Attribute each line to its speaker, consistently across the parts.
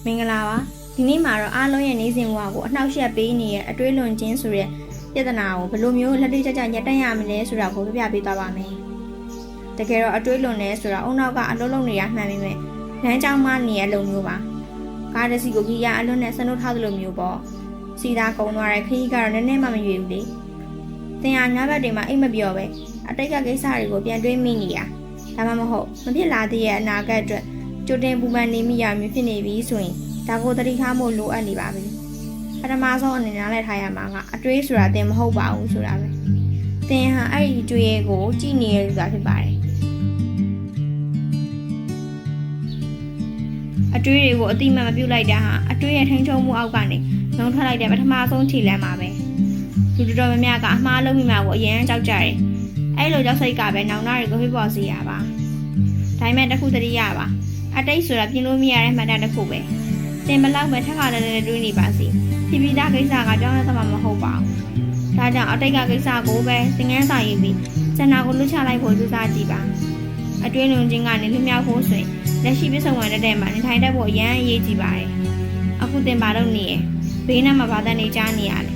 Speaker 1: မင်္ဂလာပါဒီနေ့မှာတော့အားလုံးရဲ့နေစဉ်ဘဝကိုအနှောက်အယှက်ပေးနေတဲ့အတွေးလွန်ခြင်းဆိုတဲ့ပြဿနာကိုဘယ်လိုမျိုးလက်တွေ့ကျကျညှက်တမ်းရမလဲဆိုတာကိုပြပြပေးသွားပါမယ်တကယ်တော့အတွေးလွန်နေဆိုတာအုံနောက်ကအလုံးလုံးနေရမှန်ပေမဲ့လမ်းကြောင်းမှနေရလုံးမျိုးပါကားတစ်စီးကိုကြီးရအလွန်နဲ့ဆနှုတ်ထားသလိုမျိုးပေါ့စီသားကုံသွားတဲ့ခရီးကတော့နည်းနည်းမှမရွေဘူးလေတင်ဟာညဘက်တွေမှာအိတ်မပြောပဲအတိတ်ကကိစ္စတွေကိုပြန်တွေးမိနေရဒါမှမဟုတ်မဖြစ်လာသေးရဲ့အနာဂတ်အတွက်ကြိုတင်ပူပန်နေမိရမျိုးဖြစ်နေပြီဆိုရင်ဒါကိုသတိထားဖို့လိုအပ်နေပါပြီပထမဆုံးအနေနဲ့လည်းထားရမှာကအတွေးဆိုတာတင်မဟုတ်ပါဘူးဆိုတာပဲတင်ဟာအဲ့ဒီတွေးကိုကြည့်နေရတာဖြစ်ပါတယ်အတွေးတွေကိုအတိမတ်မပြုတ်လိုက်တာဟာအတွေးရဲ့ထိန်းချုပ်မှုအောက်ကနေလုံးထွက်လိုက်တဲ့ပထမဆုံးခြေလှမ်းပါပဲလူတော်များများကအမှားလုံးမိမှာကိုအရင်ကြောက်ကြတယ်အဲ့လိုကြောက်စိတ်ကပဲနောင်နာတွေကိုဖြစ်ပေါ်စေရပါဒါပေမဲ့တစ်ခုတည်းရပါအတိတ်ဆိုတာပြင်လို့မရတဲ့မှတ်တမ်းတစ်ခုပဲတင်ဘလောက်ပဲထက်ခါလည်းတွေးနေပါစီပြည်ပြည်သားကိစ္စကကြောင်းလည်းသမှာမဟုတ်ပါဘူးဒါကြောင့်အတိတ်ကကိစ္စကိုပဲသင်ခန်းစာရေးပြီးစံနာကိုလွတ်ချလိုက်ဖို့ကြိုးစားကြည့်ပါအတွင်းလုံးချင်းကနေလွတ်မြောက်ဖို့ဆိုရင်လက်ရှိပြဿနာတဲ့မှာနေထိုင်တတ်ဖို့အရန်အရေးကြီးပါတယ်အခုတင်ပါတော့နေရဘေးနားမှာဘာသာနေကြားနေရတယ်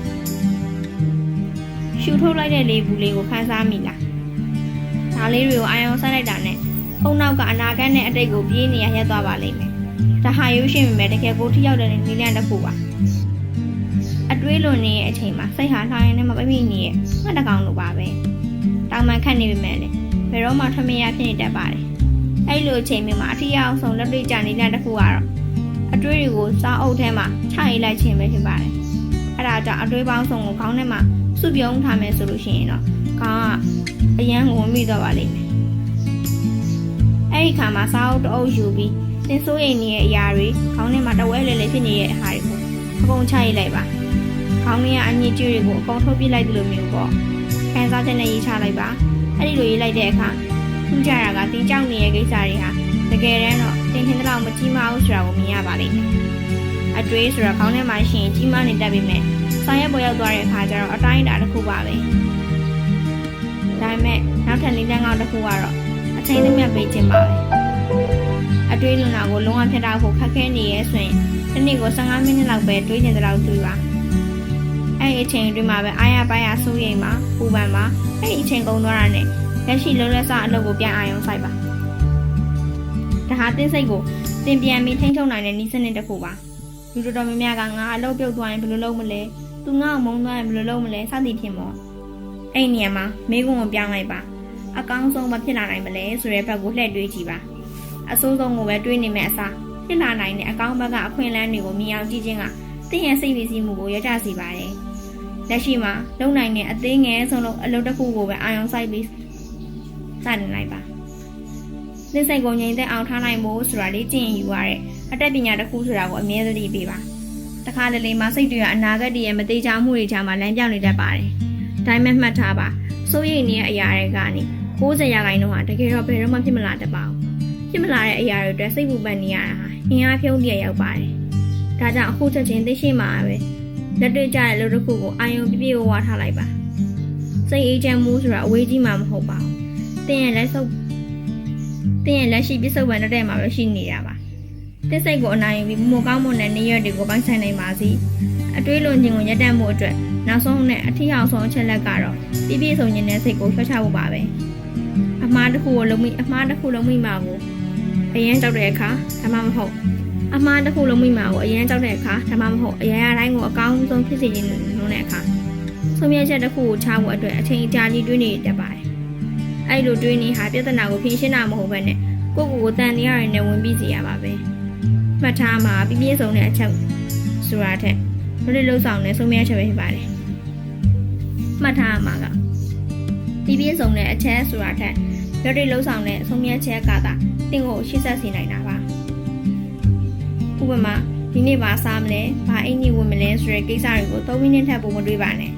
Speaker 1: ရှူထုတ်လိုက်တဲ့လေဘူးလေးကိုခန်းစားမိလားဒါလေးတွေကိုအာရုံစိုက်လိုက်တာနဲ့အုံနောက်ကအနာဂတ်နဲ့အတိတ်ကိုပြေးနေရရက်သွားပါလိမ့်မယ်ဒါဟာရုပ်ရှင်ပဲတကယ်ကိုထိရောက်တဲ့နည်းလမ်းတစ်ခုပါအတွေးလွန်နေတဲ့အချိန်မှာစိတ်ဟာလှိုင်းနဲ့မပိမိနေရဲ့ငှက်တကောင်လိုပါပဲတောင်မှန်ခတ်နေပေမဲ့လည်းဘယ်တော့မှထမရဖြစ်နေတတ်ပါတယ်အဲ့လိုအချိန်မျိုးမှာအထီးအောင်ဆုံးလက်တွေ့ကြနည်းလမ်းတစ်ခုကတော့အတွေးတွေကိုစားအုပ်ထဲမှာချရေးလိုက်ခြင်းပဲဖြစ်ပါတယ်အဲ့ဒါကြောင့်အတွေးပေါင်းစုံကိုခေါင်းထဲမှာစုပြုံးထားမယ်ဆိုလို့ရှိရင်တော့ခေါင်းကအရန်ကိုဝင်မိတော့ပါလိမ့်မယ်အဲ့ဒီခါမှာစားအုပ်တအုပ်ယူပြီးသင်စိုးရိမ်နေတဲ့အရာတွေခေါင်းထဲမှာတဝဲလဲလဲဖြစ်နေတဲ့အဟာတွေကိုအကုန်ချရေးလိုက်ပါခေါင်းထဲကအညစ်အကြေးတွေကိုအကုန်ထုတ်ပြလိုက်သလိုမျိုးပေါ့ခံစားချက်နဲ့ရေးချလိုက်ပါအဲ့ဒီလိုရေးလိုက်တဲ့အခါထူးခြားတာကတင်ကြောက်နေတဲ့ကိစ္စတွေဟာတကယ်တမ်းတော့တင်ထင်တဲ့လောက်မကြီးမားဘူးဆိုတာကိုမြင်ရပါလိမ့်မယ်အတွေးဆိုတာခေါင်းထဲမှာရှင်ကြီးမားနေတတ်ပေမဲ့ဆောင်ရွက်ပေါ်ရောက်သွားတဲ့အခါကျတော့အတိုင်းအတာတစ်ခုပါပဲဒါပေမဲ့နောက်ထပ်နည်းလမ်းကောင်းတစ်ခုကတော့အချိန်သမ ्या ပေးခြင်းပါပဲအတွေးလွန်တာကိုလုံးဝဖြတ်တောက်ဖို့ခက်ခဲနေရဲဆိုရင်တစ်နေ့ကို15မိနစ်လောက်ပဲတွေးနေတဲ့လောက်တွေးပါအဲ့ဒီအချိန်အတွင်းမှာပဲအားရပါးရစိုးရိမ်ပါပူပန်ပါအဲ့ဒီအချိန်ကုန်သွားတာနဲ့လက်ရှိလုံးလက်စအလုပ်ကိုပြန်အာရုံစိုက်ပါဒါဟာသင်စိတ်ကိုတင်ပြန်ပြီးထိန်းချုပ်နိုင်တဲ့နည်းစနစ်တစ်ခုပါလူတော်များများကငါအလုပ်ပြုတ်သွားရင်ဘယ်လိုလုပ်မလဲသူငါ့ကိုမုန်းသွားရင်ဘယ်လိုလုပ်မလဲစသည်ဖြင့်ပေါ့အဲ့ဒီနေရာမှာမိကုံကိုပြောင်းလိုက်ပါအကောင်းဆုံးမဖြစ်လာနိုင်မလဲဆိုတဲ့ဘက်ကိုလှည့်တွေးကြည့်ပါအဆိုးဆုံးကိုပဲတွေးနေမဲ့အစားဖြစ်လာနိုင်တဲ့အကောင်းဘက်ကအခွင့်အလမ်းတွေကိုမြင်အောင်ကြည့်ခြင်းကသင်ရဲ့စိတ်ဝိစီးမှုကိုရကြစေပါတယ်လက်ရှိမှာလုံနိုင်တဲ့အသေးငယ်ဆုံးလို့အလုပ်တစ်ခုကိုပဲအာရုံစိုက်ပြီးစတင်လိုက်ပါသင်စိတ်ကိုငြိမ်သက်အောင်ထားနိုင်ဖို့ဆိုတာလေးကျင့်ယူရတဲ့အတတ်ပညာတစ်ခုဆိုတာကိုအမြဲတမ်းပေးပါတခါတလေမှာစိတ်တွေကအနာဂတ်တည်းရဲ့မသေးချာမှုတွေချာမှာလမ်းပြောင်းနေတတ်ပါတယ်ဒါပေမဲ့မှတ်ထားပါစိုးရိမ်နေတဲ့အရာတွေကနေ90%ဟာတကယ်တော့ဘယ်တော့မှဖြစ်မလာတတ်ပါဘူးဖြစ်မလာတဲ့အရာတွေအတွက်စိတ်ပူပန်နေရတာဟာအင်အားဖြုံးပြရောက်ပါတယ်ဒါကြောင့်အခုချက်ချင်းသိရှိမှာပဲလက်တွေ့ကျတဲ့လူတစ်ခုကိုအာရုံပြည့်ပြည့်ဝဝထားလိုက်ပါစိတ်အေးချမ်းမှုဆိုတာအဝေးကြီးမှမဟုတ်ပါဘူးတင်ရဲ့လက်ရှိပစ္စုပန်တဲ့မှာပဲရှိနေတာပါတစ်စိတ်ကိုအနိုင်ယူပြီးမိုကောင်းမွန်တဲ့နေရတွေကိုပိုင်းဆိုင်နိုင်ပါစီအတွေးလွန်ခြင်းကိုရပ်တန့်မှုအတွက်နောက်ဆုံးနဲ့အထီးအောင်ဆုံးအချက်လက်ကတော့ပြည့်ပြည့်စုံခြင်းနဲ့စိတ်ကိုဆွဲချဖို့ပါပဲအမှားတစ်ခုကိုလုံးမိမှာကိုအရင်ကြောက်တဲ့အခါဒါမှမဟုတ်အမှားတစ်ခုလုံးမိမှာကိုအရင်ကြောက်တဲ့အခါဒါမှမဟုတ်အရာရာတိုင်းကိုအကောင်းဆုံးဖြစ်စေခြင်းလုံးတဲ့အခါဆုံးဖြတ်ချက်တစ်ခုကိုချဖို့အတွက်အချိန်ကြာကြီးတွေးနေတတ်ပါတယ်အဲ့လိုတွေးနေဟာပြဿနာကိုဖြေရှင်းတာမဟုတ်ဘဲနဲ့ကိုယ့်ကိုယ်တန်တရားရည်နဲ့ဝင်ပြီးစီရပါပဲမှတ်ထားမှာပြည့်ပြည့်စုံတဲ့အချက်ဆိုတာထက်လွတ်လွတ်ဆောင်တဲ့ဆုံးဖြတ်ချက်ပဲဖြစ်ပါတယ်မှတ်ထားမှာကပြည့်ပြည့်စုံတဲ့အချက်ဆိုတာထက်လွတ်လွတ်ဆောင်တဲ့ဆုံးဖြတ်ချက်ကသာသင်ကိုရှေ့ဆက်စေနိုင်တာပါဥပမာဒီနေ့ဘာစားမလဲဘာအင်ကြီးဝင်မလဲဆိုတဲ့ကိစ္စတွေကို3မိနစ်ထပ်ပို့မတွေးပါနဲ့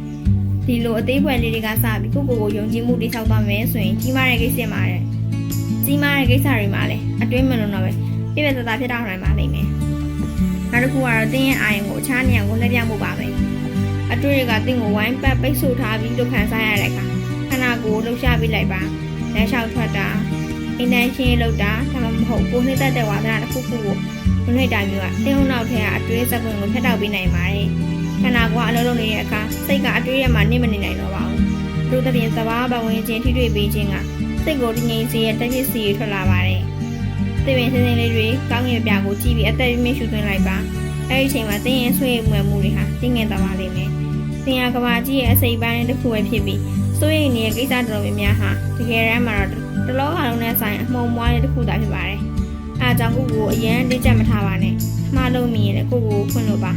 Speaker 1: ဒီလိုအသေးဖွဲလေးတွေကစပြီးကိုယုံကြည်မှုတိဆောက်သွားမယ်ဆိုရင်ကြီးမားတဲ့ကိစ္စတွေမှာလည်းအတွင်းမလုံးတော့ပဲပြည့်ပြည့်သားသားဖြစ်တော့နိုင်ပါလိမ့်မယ်နောက်တစ်ခုကတော့သင်ရဲ့အာရုံကိုအခြားနေရာကိုလှည့်ပြောင်းဖို့ပါပဲအတွေ့တွေကသင်ကိုဝိုင်းပတ်ပိတ်ဆို့ထားပြီးလို့ခံစားရတဲ့အခါခန္ဓာကိုယ်လှုပ်ရှားပြီးလိုက်ပါလက်လျှောက်ထွက်တာအိမ်တိုင်းချင်းလှုပ်တာဒါမှမဟုတ်ကိုယ်နှိမ့်သက်တဲ့ဝါသနာတစ်ခုခုကို မနှိမ့်တာမျိုးကတင်းအုံနောက်ထဲကအတွေးစက်ပွင့်ကိုဖျက်တောက်ပေးနိုင်ပါတယ်ခန္ဓာကိုယ်ကအလုံးလုံးနေတဲ့အခါစိတ်ကအတွေးထဲမှာနေမနေနိုင်တော့ပါဘူးတို့တဲ့ပြင်သဘာဝပတ်ဝန်းကျင်ထိတွေ့ပေးခြင်းကစိတ်ကိုတည်ငြိမ်စေရတဲ့ဖြစ်စီထွက်လာပါတယ်သိပင်စင်းစင်းလေးတွေကောင်းကင်ပြကိုကြည့်ပြီးအသက်မင်းရှူသွင်းလိုက်ပါအဲဒီအချိန်မှာတင်းရင်ဆွေးမှုမှုတွေဟာတင်းငင်သွားပါလိမ့်မယ်တင်ရကဘာကြီးရဲ့အစိပ်ပိုင်းတစ်ခုပဲဖြစ်ပြီးစိုးရိမ်နေတဲ့ကိစ္စတော်တော်များများဟာတကယ်တမ်းမှာတော့တလောကလုံးနဲ့ဆိုင်အမှုံမွားတဲ့တစ်ခုသာဖြစ်ပါတယ်။အားကြောင့်ကိုအရင်တင်းကျပ်မထားပါနဲ့။အမှားလုံးမြင်ရင်လည်းကိုဖွင့်လို့ပါ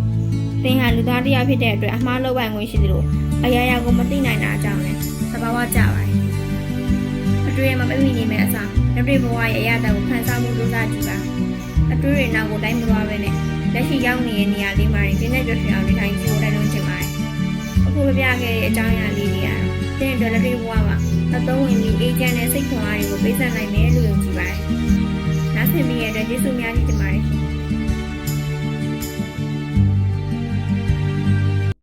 Speaker 1: ။တင်ဟာလူသားတရားဖြစ်တဲ့အတွက်အမှားလုံးပိုင်ခွင့်ရှိသလိုအရာရာကိုမသိနိုင်တာအကြောင်းလည်းသဘာဝကျပါတယ်။အတွေ့အကြုံမမိနေမဲ့အစားလက်တွေ့ဘဝရဲ့အရာတွေကိုဖန်ဆမှုလုပ်စားကြည့်ပါ။အတွေ့အကြုံကိုတိုင်းမသွားပဲနဲ့လက်ရှိရောက်နေတဲ့နေရာလေးမှာရင်းနဲ့ကြွရှင်အောင်နေထိုင်ကြည့်ဖို့တိုက်တွန်းချင်ပါတယ်။အခုပြခဲ့တဲ့အကြောင်းအရာလေးတွေကတော့တင်းဒေါ်လာတွေဘဝမှာအသုံးဝင်ပြီးအေဂျင့်နဲ့စိတ်ခွန်အားတွေကိုပေးဆက်နိုင်မယ်လို့ယုံကြည်ပါတယ်။နောက်ဆက်ပြီးရတဲ့ကျေးဇူးများကြီးတင်ပါတယ်ရှင်။